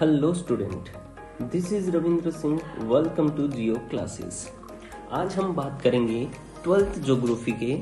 Hello student, this is Ravindra Singh. Welcome to Jio classes. आज हम बात करेंगे 12th ज्योग्राफी के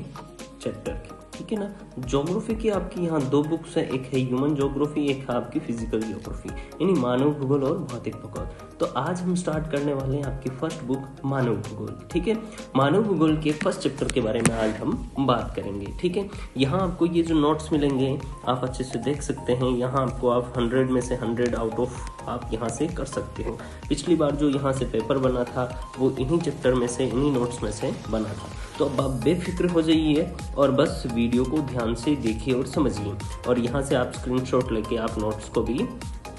चैप्टर की, ठीक है ना। ज्योग्राफी की आपकी यहाँ दो बुक्स है, एक है ह्यूमन ज्योग्राफी, एक है आपकी फिजिकल ज्योग्राफी, यानी मानव भूगोल और भौतिक भूगोल। तो आज हम स्टार्ट करने वाले हैं आपकी फर्स्ट बुक मानव भूगोल, ठीक है। मानव भूगोल के फर्स्ट चैप्टर के बारे में आज हम बात करेंगे, ठीक है। यहाँ आपको ये जो नोट्स मिलेंगे आप अच्छे से देख सकते हैं। यहाँ आपको आप 100 में से 100 आउट ऑफ आप यहाँ से कर सकते हो। पिछली बार जो यहाँ से पेपर बना था वो इन्हीं चैप्टर में से, इन्हीं नोट्स में से बना था। तो अब आप बेफिक्र हो जाइए और बस वीडियो को ध्यान से देखिए और समझिए, और यहाँ से आप स्क्रीनशॉट लेके आप नोट्स को भी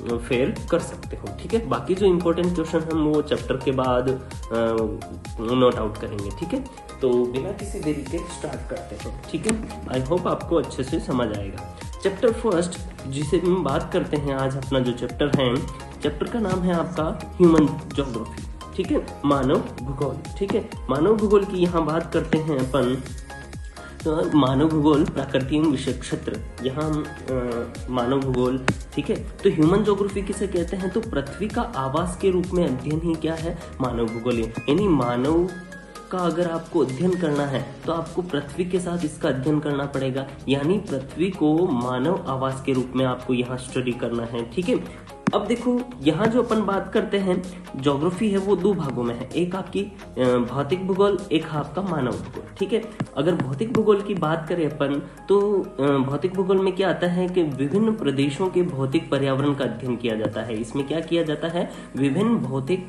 फेयर कर सकते हो, ठीक है। बाकी जो इम्पोर्टेंट क्वेश्चन हम वो चैप्टर के बाद नोट आउट करेंगे, ठीक है। तो बिना किसी देरी के स्टार्ट करते हैं, ठीक है। आई होप आपको अच्छे से समझ आएगा। चैप्टर फर्स्ट जिसे हम बात करते हैं आज, अपना जो चैप्टर है, चैप्टर का नाम है आपका ह्यूमन ज्योग्राफी, ठीक है, मानव भूगोल, ठीक है। मानव भूगोल की यहाँ बात करते हैं अपन। तो मानव भूगोल प्राकृतिक विषय क्षेत्र, यहाँ मानव भूगोल, ठीक है। तो ह्यूमन ज्योग्राफी किसे कहते हैं? तो पृथ्वी का आवास के रूप में अध्ययन ही क्या है? मानव भूगोल, यानी मानव का अगर आपको अध्ययन करना है तो आपको पृथ्वी के साथ इसका अध्ययन करना पड़ेगा, यानी पृथ्वी को मानव आवास के रूप में आपको यहाँ स्टडी करना है, ठीक है। अब देखो यहाँ जो अपन बात करते हैं ज्योग्राफी है वो दो भागों में है, एक आपकी भौतिक भूगोल, एक आपका मानव भूगोल, ठीक है। अगर भौतिक भूगोल की बात करें अपन तो भौतिक भूगोल में क्या आता है कि विभिन्न प्रदेशों के भौतिक पर्यावरण का अध्ययन किया जाता है। इसमें क्या किया जाता है? विभिन्न भौतिक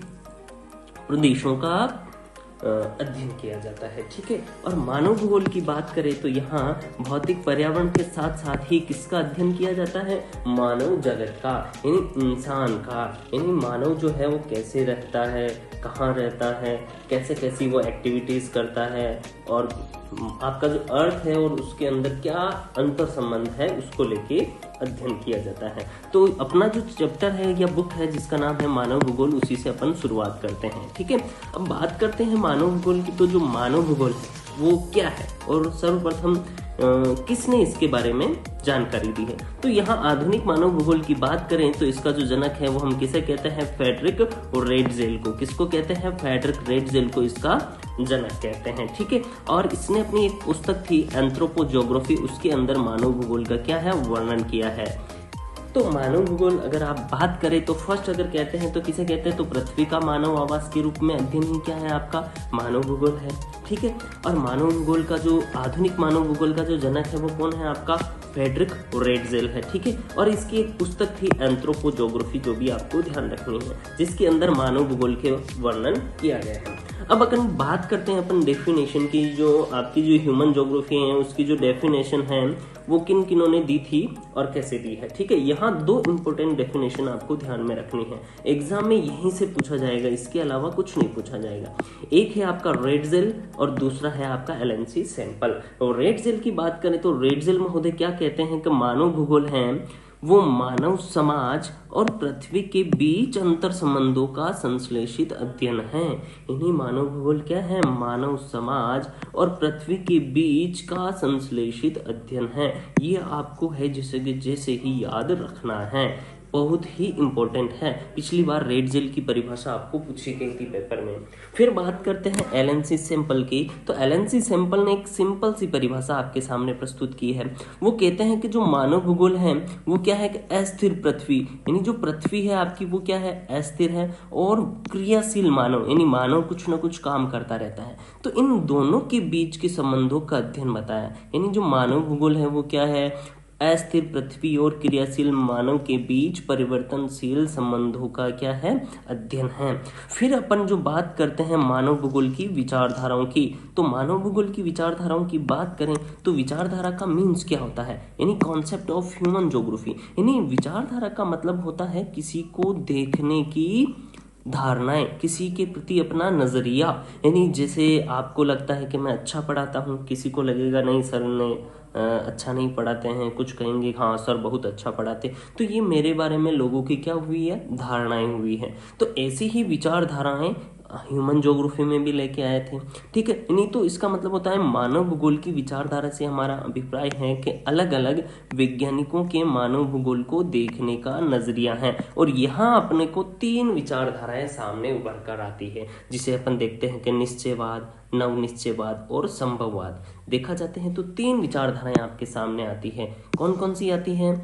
प्रदेशों का अध्ययन किया जाता है, ठीक है। और मानव भूगोल की बात करें तो यहाँ भौतिक पर्यावरण के साथ साथ ही किसका अध्ययन किया जाता है? मानव जगत का, यानी इंसान का, यानी मानव जो है वो कैसे रहता है, कहाँ रहता है, कैसे कैसी वो एक्टिविटीज करता है, और आपका जो अर्थ है और उसके अंदर क्या अंतर संबंध है उसको लेके अध्ययन किया जाता है। तो अपना जो चैप्टर है या बुक है जिसका नाम है मानव भूगोल, उसी से अपन शुरुआत करते हैं, ठीक है। अब बात करते हैं मानव भूगोल की। तो जो मानव भूगोल है वो क्या है और सर्वप्रथम किसने इसके बारे में जानकारी दी है? तो यहाँ आधुनिक मानव भूगोल की बात करें तो इसका जो जनक है वो हम किसे कहते हैं? फ्रेडरिक रेडजेल को। किसको कहते हैं? फ्रेडरिक रेडजेल को इसका जनक कहते हैं, ठीक है। और इसने अपनी एक पुस्तक थी एंथ्रोपोज्योग्राफी, उसके अंदर मानव भूगोल का क्या है? वर्णन किया है। तो मानव भूगोल अगर आप बात करें तो फर्स्ट अगर कहते हैं तो किसे कहते हैं? तो पृथ्वी का मानव आवास के रूप में अध्ययन ही क्या है? आपका मानव भूगोल है, ठीक है। और मानव भूगोल का जो आधुनिक मानव भूगोल का जो जनक है वो कौन है? आपका फ्रेडरिक रेडजेल है, ठीक है। और इसकी एक पुस्तक थी एंथ्रोपोज्योग्राफी, जो भी आपको ध्यान रखनी है, जिसके अंदर मानव भूगोल के वर्णन किया गया है। अब अपन बात करते हैं अपन डेफिनेशन की। जो आपकी जो ह्यूमन ज्योग्राफी है उसकी जो डेफिनेशन है वो किन किनों ने दी थी और कैसे दी है, ठीक है। यहाँ दो इंपॉर्टेंट डेफिनेशन आपको ध्यान में रखनी है, एग्जाम में यहीं से पूछा जाएगा, इसके अलावा कुछ नहीं पूछा जाएगा। एक है आपका रेडजेल और दूसरा है आपका एलेंसी सैंपल। और रेडजेल की बात करें तो रेडजेल महोदय क्या कहते हैं कि मानव भूगोल है वो मानव समाज और पृथ्वी के बीच अंतर संबंधों का संश्लेषित अध्ययन है। इन्हीं मानव भूगोल क्या है? मानव समाज और पृथ्वी के बीच का संश्लेषित अध्ययन है। ये आपको है जैसे ही याद रखना है, बहुत ही इंपॉर्टेंट है। पिछली बार रेडजेल की परिभाषा आपको पूछी गई थी पेपर में। फिर बात करते हैं एलेंसी सैंपल की। तो एलेंसी सैंपल ने एक सिंपल सी परिभाषा आपके सामने प्रस्तुत की है। वो कहते हैं कि जो मानव भूगोल है वो क्या है कि अस्थिर पृथ्वी, यानी जो पृथ्वी है आपकी वो क्या है? अस्थिर है, और क्रियाशील मानव, यानी मानव कुछ ना कुछ काम करता रहता है। तो इन दोनों के बीच के संबंधों का अध्ययन बताया, यानी जो मानव भूगोल है वो क्या है? अस्थिर पृथ्वी और क्रियाशील मानव के बीच परिवर्तनशील संबंधों का क्या है? अध्ययन है। फिर अपन जो बात करते हैं मानव भूगोल की विचारधाराओं की। तो मानव भूगोल की विचारधाराओं की बात करें तो विचारधारा का मीन्स क्या होता है? यानी कॉन्सेप्ट ऑफ ह्यूमन ज्योग्राफी, यानी विचारधारा का मतलब होता है किसी को देखने की धारणाएं, किसी के प्रति अपना नजरिया। यानी जैसे आपको लगता है कि मैं अच्छा पढ़ाता हूँ, किसी को लगेगा नहीं सर ने अच्छा नहीं पढ़ाते हैं, कुछ कहेंगे हाँ सर बहुत अच्छा पढ़ाते। तो ये मेरे बारे में लोगों की क्या हुई है? धारणाएं हुई है। तो ऐसी ही विचारधाराएं ह्यूमन ज्योग्राफी में भी लेके आए थे। ठीक है, नहीं तो इसका मतलब होता है मानव भूगोल की विचारधारा से हमारा अभिप्राय है कि अलग अलग वैज्ञानिकों के मानव भूगोल को देखने का नजरिया है, और यहाँ अपने को 3 विचारधाराएं सामने उभर कर आती है, जिसे अपन देखते हैं कि निश्चयवाद, नवनिश्चयवाद और संभववाद। देखा जाते हैं तो 3 विचारधाराएं आपके सामने आती है। कौन कौन सी आती है?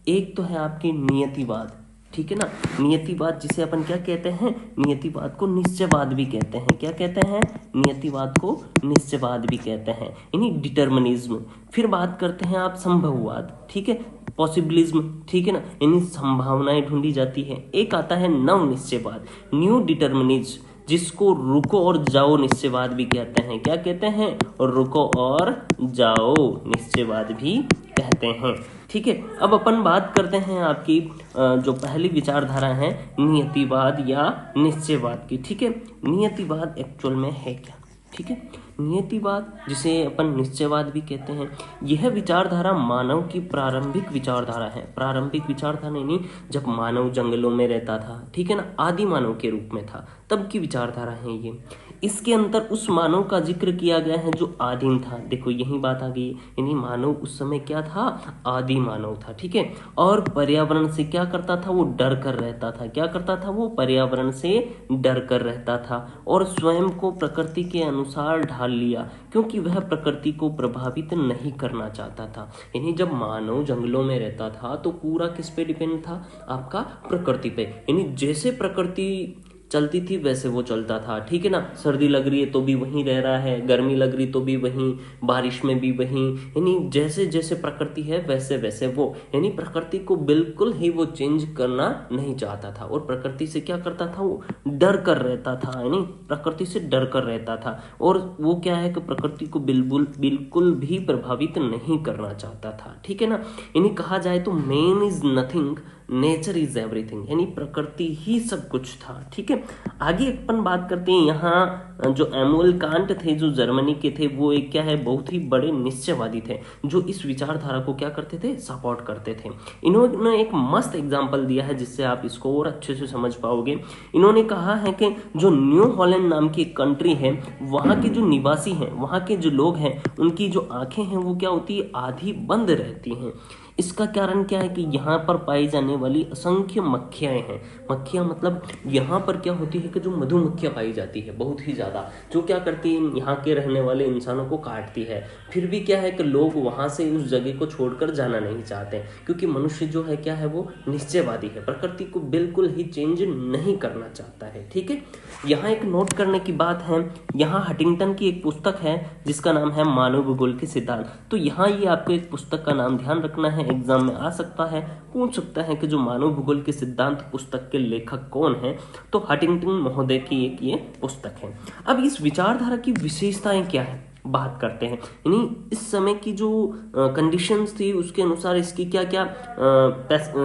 एक तो है आपकी नियतिवाद, ठीक है ना, नियतिवाद जिसे अपन क्या कहते हैं, नियतिवाद को निश्चयवाद भी कहते हैं। क्या कहते हैं? नियतिवाद को निश्चयवाद भी कहते हैं, यानी डिटर्मिनिज्म। फिर बात करते हैं आप संभववाद, ठीक है, पॉसिबिलिज्म, ठीक है ना, यानी संभावनाएं ढूंढी जाती है। एक आता है नवनिश्चयवाद, न्यू डिटर्मिनिज्म, जिसको रुको और जाओ निश्चयवाद भी कहते हैं। क्या कहते हैं? और रुको और जाओ निश्चयवाद भी कहते हैं। ठीक है, अब अपन बात करते हैं आपकी जो पहली विचारधारा है नियतिवाद या निश्चयवाद की। ठीक है, नियतिवाद एक्चुअल में है क्या? ठीक है, नियतिवाद जिसे अपन निश्चयवाद भी कहते हैं, यह विचारधारा मानव की प्रारंभिक विचारधारा है। प्रारंभिक विचारधारा यानी जब मानव जंगलों में रहता था, ठीक है ना, आदि मानव के रूप में था, तब की विचारधारा है ये। इसके अंदर उस मानव का जिक्र किया गया है जो आदिम था। देखो यही बात आ गई, यानी मानव उस समय क्या था? आदि मानव था। ठीक है, और पर्यावरण से क्या करता था? वो डर कर रहता था। क्या करता था? वो पर्यावरण से डर कर रहता था और स्वयं को प्रकृति के अनुसार ढाल लिया, क्योंकि वह प्रकृति को प्रभावित नहीं करना चाहता था। यानी जब मानव जंगलों में रहता था तो पूरा किस पे डिपेंड था? आपका प्रकृति पे, यानी जैसे प्रकृति चलती थी वैसे वो चलता था। ठीक है ना, सर्दी लग रही है तो भी वहीं रह रहा है, गर्मी लग रही तो भी वहीं, बारिश में भी वहीं, यानी जैसे जैसे प्रकृति है वैसे वैसे वो, यानी प्रकृति को बिल्कुल ही वो चेंज करना नहीं चाहता था। और प्रकृति से क्या करता था? वो डर कर रहता था, यानी प्रकृति से डर कर रहता था। और वो क्या है कि प्रकृति को बिल्कुल भी प्रभावित नहीं करना चाहता था। ठीक है ना, यानी कहा जाए तो man is nothing, nature is everything, यानी प्रकृति ही सब कुछ था। ठीक है, आगे अपन बात करते हैं। यहाँ जो इमैनुएल कांट थे, जो जर्मनी के थे, वो एक क्या है, बहुत ही बड़े निश्चयवादी थे, जो इस विचारधारा को क्या करते थे? सपोर्ट करते थे। इन्होंने एक मस्त एग्जाम्पल दिया है जिससे आप इसको और अच्छे से समझ पाओगे। इन्होंने कहा है कि जो न्यू हॉलैंड नाम की एक कंट्री है, वहाँ के जो निवासी हैं, वहाँ के जो लोग हैं, उनकी जो आंखें हैं वो क्या होती है? आधी बंद रहती हैं। इसका कारण क्या है कि यहाँ पर पाई जाने वाली असंख्य मक्खियाँ हैं। मक्खियाँ मतलब यहाँ पर क्या होती है कि जो मधुमक्खियाँ पाई जाती है बहुत ही ज़्यादा, जो क्या करती है? यहाँ के रहने वाले इंसानों को काटती है। फिर भी क्या है कि लोग वहाँ से उस जगह को छोड़कर जाना नहीं चाहते, क्योंकि मनुष्य जो है क्या है, वो निश्चयवादी है, प्रकृति को बिल्कुल ही चेंज नहीं करना चाहता है। ठीक है, यहाँ एक नोट करने की बात है, यहाँ हंटिंगटन की एक पुस्तक है जिसका नाम है मानव भूगोल के सिद्धांत। तो यहाँ ये आपको एक पुस्तक का नाम ध्यान रखना है, एग्जाम में आ सकता है, पूछ सकता है कि जो मानव भूगोल के सिद्धांत पुस्तक के लेखक कौन है, तो हंटिंगटन महोदय की एक ये पुस्तक है। अब इस विचारधारा की विशेषताएं क्या है बात करते हैं, यानी इस समय की जो कंडीशंस थी उसके अनुसार इसकी क्या क्या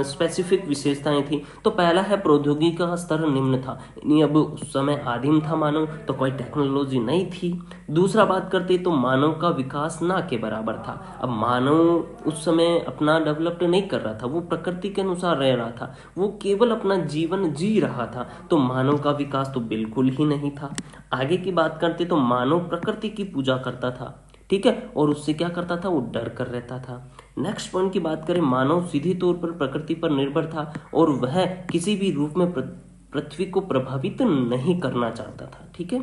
स्पेसिफिक विशेषताएं थी। तो पहला है प्रौद्योगिकी का स्तर निम्न था, यानी अब उस समय आदिम था मानव, तो कोई टेक्नोलॉजी नहीं थी। दूसरा बात करते तो मानव का विकास ना के बराबर था। अब मानव उस समय अपना डेवलप्ड नहीं कर रहा था, वो प्रकृति के अनुसार रह रहा था, वो केवल अपना जीवन जी रहा था, तो मानव का विकास तो बिल्कुल ही नहीं था। आगे की बात करते तो मानव प्रकृति की पूजा करता था, ठीक है, और उससे क्या करता था? वो डर कर रहता था। नेक्स्ट पॉइंट की बात करें, मानव सीधे तौर पर प्रकृति पर निर्भर था और वह किसी भी रूप में पृथ्वी को प्रभावित नहीं करना चाहता था। ठीक है,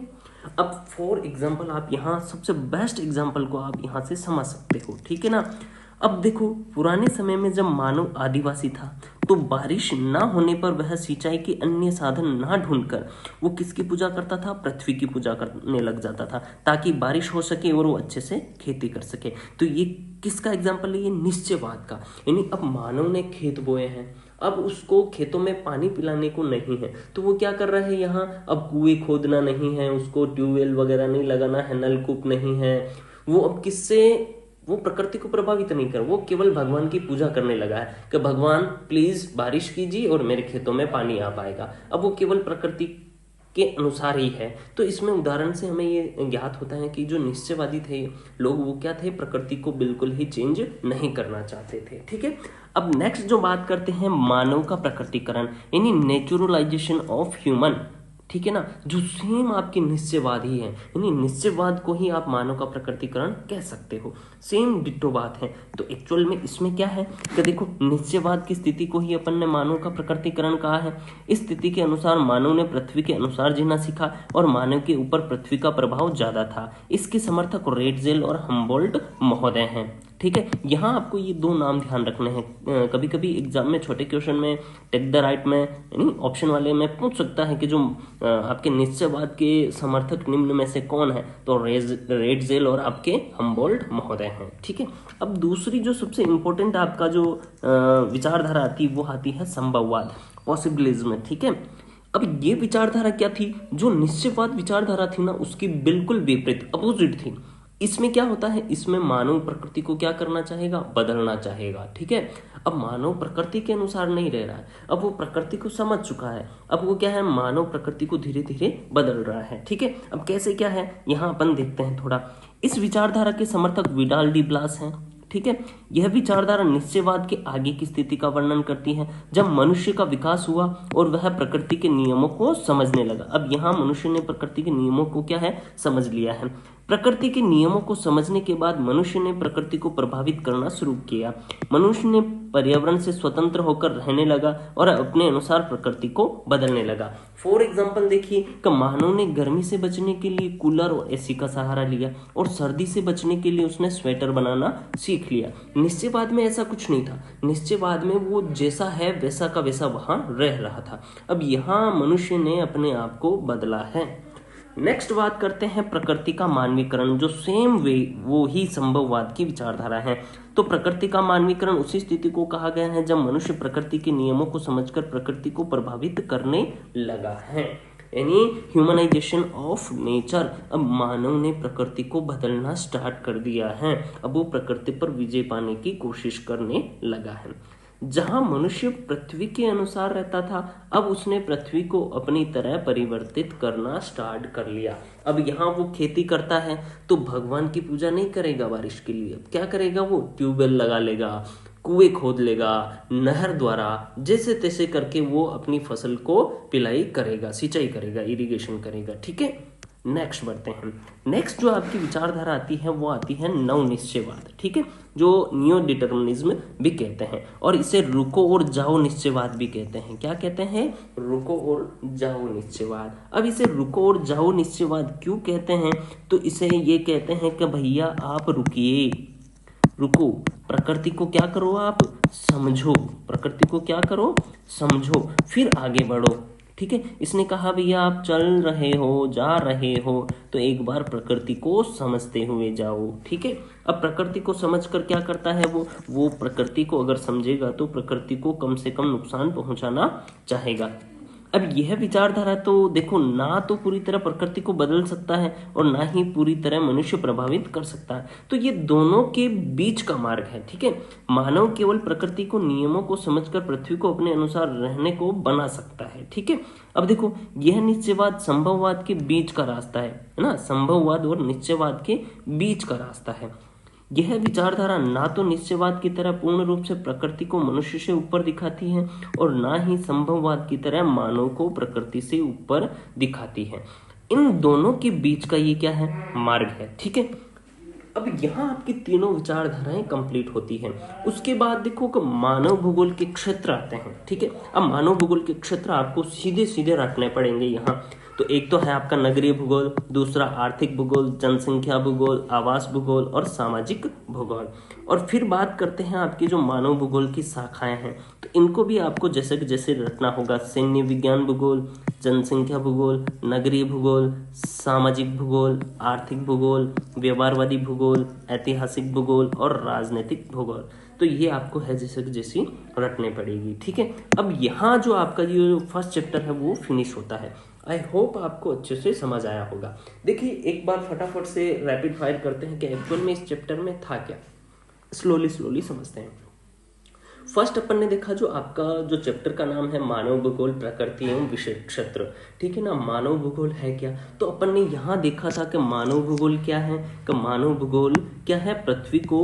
अब फॉर एग्जाम्पल आप यहाँ सबसे बेस्ट एग्जाम्पल को आप यहाँ से समझ सकते हो। ठीक है ना, अब देखो पुराने समय में जब मानव आदिवासी था तो बारिश ना होने पर वह सिंचाई के अन्य साधन ना ढूंढकर वो किसकी पूजा करता था? पृथ्वी की पूजा करने लग जाता था, ताकि बारिश हो सके और वो अच्छे से खेती कर सके। तो ये किसका एग्जाम्पल है? ये निश्चयवाद का। यानी अब मानव ने खेत बोए हैं, अब उसको खेतों में पानी पिलाने को नहीं है, तो वो क्या कर रहा है? यहाँ अब कुएं खोदना नहीं है, उसको ट्यूबवेल वगैरह नहीं लगाना है, नलकूप नहीं है, वो अब किससे, वो प्रकृति को प्रभावित नहीं कर, वो केवल भगवान की पूजा करने लगा है कि भगवान प्लीज बारिश कीजिए और मेरे खेतों में पानी आ पाएगा। अब वो केवल प्रकृति के अनुसार ही है। तो इसमें उदाहरण से हमें ये ज्ञात होता है कि जो निश्चयवादी थे लोग, वो क्या थे? प्रकृति को बिल्कुल ही चेंज नहीं करना चाहते थे। ठीक है, अब नेक्स्ट जो बात करते हैं मानव का प्रकृतिकरण, यानी नेचुरलाइजेशन ऑफ ह्यूमन। ठीक है ना, जो सेम आपके निश्चयवाद ही है, यानी निश्चयवाद को ही आप मानव का प्रकटीकरण कह सकते हो, सेम डिट्टो बात है। तो एक्चुअल में इसमें क्या है कि देखो, निश्चयवाद की स्थिति को ही अपन ने मानव का प्रकटीकरण कहा है। इस स्थिति के अनुसार मानव ने पृथ्वी के अनुसार जीना सीखा और मानव के ऊपर पृथ्वी का प्रभाव ज्यादा था। इसके समर्थक रेटजेल और हम्बोल्ट महोदय हैं। ठीक है, यहाँ आपको ये दो नाम ध्यान रखने हैं। कभी कभी एग्जाम में छोटे क्वेश्चन में टेक द राइट में यानी ऑप्शन वाले में पूछ सकता है कि जो आपके निश्चयवाद के समर्थक निम्न में से कौन है, तो रेटजेल और आपके हम्बोल्ट महोदय हैं। ठीक है, अब दूसरी जो सबसे इंपॉर्टेंट आपका जो विचारधारा आती है वो आती है संभववाद, पॉसिबिलिज्म। ठीक है, अब ये विचारधारा क्या थी, जो निश्चयवाद विचारधारा थी ना उसकी बिल्कुल विपरीत, अपोजिट थी। इसमें क्या होता है, इसमें मानव प्रकृति को क्या करना चाहेगा, बदलना चाहेगा। ठीक है, अब मानव प्रकृति के अनुसार नहीं रह रहा है, अब वो प्रकृति को समझ चुका है, अब वो क्या है, मानव प्रकृति को धीरे धीरे बदल रहा है। ठीक है, अब कैसे क्या है यहाँ अपन देखते हैं थोड़ा। इस विचारधारा के समर्थक विडाल डी ब्लास हैं। ठीक है, यह विचारधारा निश्चयवाद के आगे की स्थिति का वर्णन करती है, जब मनुष्य का विकास हुआ और वह प्रकृति के नियमों को समझने लगा। अब यहाँ मनुष्य ने प्रकृति के नियमों को क्या है, समझ लिया है। प्रकृति के नियमों को समझने के बाद मनुष्य ने प्रकृति को प्रभावित करना शुरू किया। मनुष्य ने पर्यावरण से स्वतंत्र होकर रहने लगा और अपने अनुसार प्रकृति को बदलने लगा। फॉर एग्जाम्पल देखिए कि मानव ने गर्मी से बचने के लिए कूलर और एसी का सहारा लिया और सर्दी से बचने के लिए उसने स्वेटर बनाना सीख लिया। निश्चयवाद में ऐसा कुछ नहीं था, निश्चयवाद में वो जैसा है वैसा का वैसा वहां रह रहा था। अब यहाँ मनुष्य ने अपने आप को बदला है। नेक्स्ट बात करते हैं प्रकृति का मानवीकरण, जो सेम वे वो ही संभववाद की विचारधारा है। तो प्रकृति का मानवीकरण उसी स्थिति को कहा गया है जब मनुष्य प्रकृति के नियमों को समझकर प्रकृति को प्रभावित करने लगा है, यानी ह्यूमनाइजेशन ऑफ नेचर। अब मानव ने प्रकृति को बदलना स्टार्ट कर दिया है, अब वो प्रकृति पर विजय पाने की कोशिश करने लगा है। जहां मनुष्य पृथ्वी के अनुसार रहता था, अब उसने पृथ्वी को अपनी तरह परिवर्तित करना स्टार्ट कर लिया। अब यहाँ वो खेती करता है तो भगवान की पूजा नहीं करेगा बारिश के लिए, क्या करेगा, वो ट्यूबवेल लगा लेगा, कुएं खोद लेगा, नहर द्वारा जैसे तैसे करके वो अपनी फसल को पिलाई करेगा, सिंचाई करेगा, इरिगेशन करेगा। ठीक है, नेक्स्ट बढ़ते हैं। नेक्स्ट जो आपकी विचारधारा आती है वो आती है नव निश्चयवाद। ठीक है, जो नियो डिटर्मिनिज्म भी कहते हैं और इसे रुको और जाओ निश्चयवाद भी कहते हैं। क्या कहते हैं, रुको और जाओ निश्चयवाद। अब इसे रुको और जाओ निश्चयवाद क्यों कहते हैं, तो इसे ये कहते हैं कि भैया आप रुकिए, रुको, प्रकृति को क्या करो, आप समझो, प्रकृति को क्या करो, समझो, फिर आगे बढ़ो। ठीक है, इसने कहा भैया आप चल रहे हो, जा रहे हो, तो एक बार प्रकृति को समझते हुए जाओ। ठीक है, अब प्रकृति को समझकर क्या करता है वो प्रकृति को अगर समझेगा तो प्रकृति को कम से कम नुकसान पहुंचाना चाहेगा। अब यह विचारधारा तो देखो, ना तो पूरी तरह प्रकृति को बदल सकता है और ना ही पूरी तरह मनुष्य प्रभावित कर सकता है, तो ये दोनों के बीच का मार्ग है। ठीक है, मानव केवल प्रकृति को नियमों को समझकर पृथ्वी को अपने अनुसार रहने को बना सकता है। ठीक है, अब देखो, यह निश्चयवाद संभववाद के बीच का रास्ता है ना, संभववाद और निश्चयवाद के बीच का रास्ता है। यह विचारधारा ना तो निश्चयवाद की तरह पूर्ण रूप से प्रकृति को मनुष्य से ऊपर दिखाती है और ना ही संभववाद की तरह मानव को प्रकृति से ऊपर दिखाती है। इन दोनों के बीच का ये क्या है, मार्ग है। ठीक है, अब यहाँ आपकी तीनों विचारधाराएं कंप्लीट होती हैं। उसके बाद देखो कि मानव भूगोल के क्षेत्र आते हैं। ठीक है, अब मानव भूगोल के क्षेत्र आपको सीधे सीधे रखने पड़ेंगे यहाँ। तो एक तो है आपका नगरीय भूगोल, दूसरा आर्थिक भूगोल, जनसंख्या भूगोल, आवास भूगोल और सामाजिक भूगोल। और फिर बात करते हैं आपकी जो मानव भूगोल की शाखाएं हैं, तो इनको भी आपको जैसे जैसे रखना होगा, सैन्य विज्ञान भूगोल, जनसंख्या भूगोल, नगरीय भूगोल, सामाजिक भूगोल, आर्थिक भूगोल, व्यवहारवादी भूगोल, ऐतिहासिक भूगोल और राजनीतिक भूगोल। तो ये आपको है जैसे जैसी रटने पड़ेगी। ठीक है, अब यहाँ जो आपका जो फर्स्ट चैप्टर है वो फिनिश होता है। आई होप आपको अच्छे से समझ आया होगा। देखिए एक बार फटाफट से रैपिड फायर करते हैं कि एक्चुअल में इस चैप्टर में था क्या, स्लोली समझते हैं। फर्स्ट अपन ने देखा जो आपका जो चैप्टर का नाम है मानव भूगोल, प्रकृति एवं विषय क्षेत्र। ठीक है ना, मानव भूगोल है क्या, तो अपन ने यहाँ देखा था कि मानव भूगोल क्या है, कि मानव भूगोल क्या है, पृथ्वी को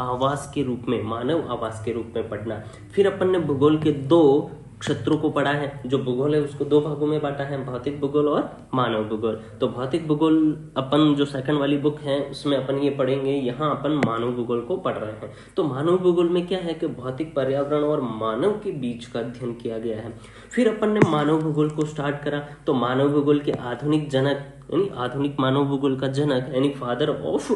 आवास के रूप में, मानव आवास के रूप में पढ़ना। फिर अपन ने भूगोल के दो क्षेत्रों को पढ़ा है। जो भूगोल है उसको दो भागों में बांटा है, भौतिक भूगोल और मानव भूगोल। तो भौतिक भूगोल अपन जो सेकंड वाली बुक है उसमें अपन ये पढ़ेंगे, यहाँ अपन मानव भूगोल को पढ़ रहे हैं। तो मानव भूगोल में क्या है कि भौतिक पर्यावरण और मानव के बीच का अध्ययन किया गया है। फिर अपन ने मानव भूगोल को स्टार्ट करा, तो मानव भूगोल के आधुनिक जनक यानी आधुनिक मानव भूगोल का जनक यानी फादर ऑफ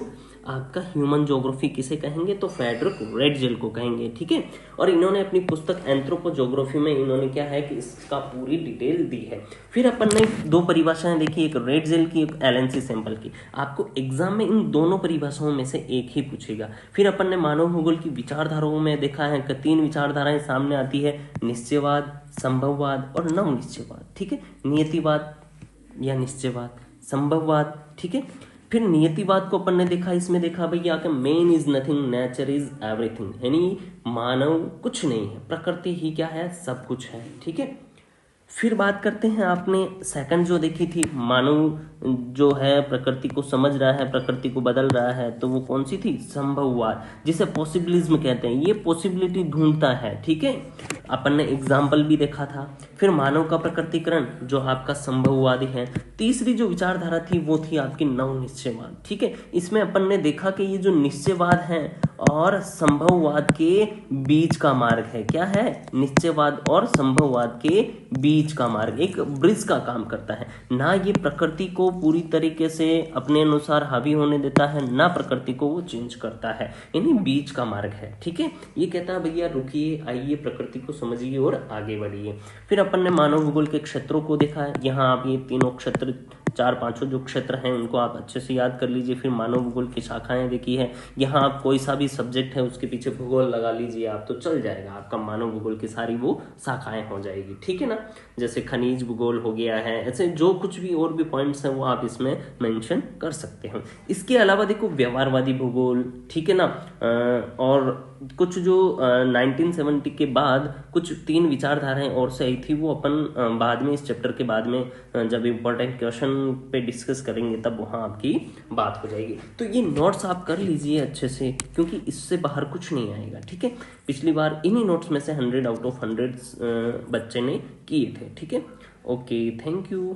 आपका ह्यूमन ज्योग्राफी किसे कहेंगे, तो फ्रेडरिक रेडजेल को कहेंगे, ठीक है। और इन्होंने अपनी पुस्तक एंथ्रोपोज्योग्राफी में इन्होंने क्या है कि इसका पूरी डिटेल दी है। फिर अपन ने दो परिभाषाएं देखी, एक रेडजेल की, एक एलेंसी सैंपल की। आपको एग्जाम में इन दोनों परिभाषाओं में से एक ही पूछेगा। फिर अपन ने मानव भूगोल की विचारधाराओं में देखा है कि 3 विचारधाराएं सामने आती है, निश्चयवाद, संभववाद और नव निश्चयवाद, ठीक है। नियतिवाद या निश्चयवाद, संभववाद, ठीक है। फिर नियतिवाद को अपन ने देखा, इसमें देखा भैया कि man is nothing, nature is everything, यानी मानव कुछ नहीं है, प्रकृति ही क्या है, सब कुछ है, ठीक है। फिर बात करते हैं, आपने सेकंड जो देखी थी, मानव जो है प्रकृति को समझ रहा है, प्रकृति को बदल रहा है, तो वो कौन सी थी, संभववाद, जिसे पॉसिबिलिज्म कहते हैं। ये पॉसिबिलिटी ढूंढता है, ठीक है। अपन ने एग्जाम्पल भी देखा था। फिर मानव का प्रकृतिकरण जो आपका संभववादी है। तीसरी जो विचारधारा थी वो थी आपकी नव निश्चयवाद, ठीक है। इसमें अपन ने देखा कि ये जो निश्चयवाद है और संभववाद के बीच का मार्ग है, क्या है, निश्चयवाद और संभववाद के बीच का मार्ग, एक ब्रिज का काम करता है। ना ये प्रकृति को पूरी तरीके से अपने अनुसार हावी होने देता है, ना प्रकृति को वो चेंज करता है, यानी बीच का मार्ग है, ठीक है। ये कहता है भैया रुकिए, आइए प्रकृति को समझिए और आगे बढ़िए। फिर अपन ने मानव भूगोल के क्षेत्रों को देखा है। यहाँ आप ये तीनों क्षेत्र, 4-5 जो क्षेत्र हैं उनको आप अच्छे से याद कर लीजिए। फिर मानव भूगोल की शाखाएं देखी है। यहाँ आप कोई सा भी सब्जेक्ट है उसके पीछे भूगोल लगा लीजिए आप, तो चल जाएगा, आपका मानव भूगोल की सारी वो शाखाएं हो जाएगी, ठीक है ना। जैसे खनिज भूगोल हो गया है, ऐसे जो कुछ भी और भी पॉइंट्स हैं वो आप इसमें मेंशन कर सकते हैं। इसके अलावा देखो व्यवहारवादी भूगोल, ठीक है ना। और कुछ जो 1970 के बाद कुछ 3 विचारधाराएं और से आई थी, वो अपन बाद में इस चैप्टर के बाद में जब इम्पोर्टेंट क्वेश्चन पे डिस्कस करेंगे तब वहाँ आपकी बात हो जाएगी। तो ये नोट्स आप कर लीजिए अच्छे से, क्योंकि इससे बाहर कुछ नहीं आएगा, ठीक है। पिछली बार इन्हीं नोट्स में से 100 आउट ऑफ 100 बच्चे ने किए थे, ठीक है। Okay, thank you.